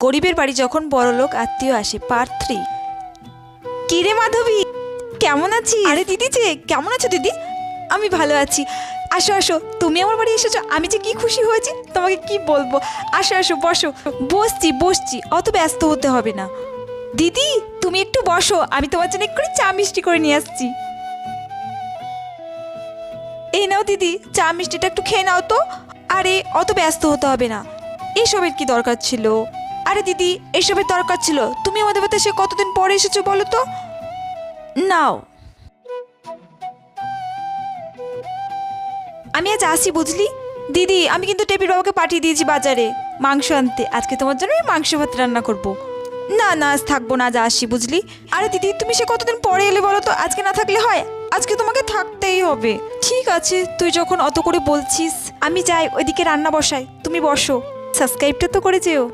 গরিবের বাড়ি যখন বড়লোক আত্মীয় আসে, পার্ট 3। কি রে মাধবী, কেমন আছিস? আরে দিদি যে, কেমন আছো দিদি? আমি ভালো আছি। আসো আসো, তুমি আমার বাড়ি এসেছো, আমি যে কি খুশি হয়েছি তোমাকে কি বলবো। আসো আসো, বসো। বসছি বসছি, অত ব্যস্ত হতে হবে না। দিদি তুমি একটু বসো, আমি তোমার জন্য একটু চা মিষ্টি করে নিয়ে আসছি। এই নাও দিদি, চা মিষ্টিটা একটু খেয়ে নাও তো। আরে অত ব্যস্ত হতে হবে না, এসবের কি দরকার ছিল? আরে দিদি, এসবের দরকার ছিল, তুমি আমাদের বাড়িতে সে কতদিন পরে এসেছো বলো তো। নাও। আমি আজ আসি বুঝলি। দিদি আমি কিন্তু টেপির বাবাকে পাঠিয়ে দিয়েছি বাজারে মাংস আনতে, আজকে তোমার জন্য আমি মাংস ভাত রান্না করব। না না, আজ থাকবো না, আজ আসি বুঝলি। আরে দিদি তুমি সে কতদিন পরে এলে বলো তো, আজকে না থাকলে হয়? আজকে তোমাকে থাকতেই হবে। ঠিক আছে, তুই যখন অত করে বলছিস, আমি যাই ওইদিকে রান্না বসাই, তুমি বসো। সাবস্ক্রাইবটা তো করে যেও।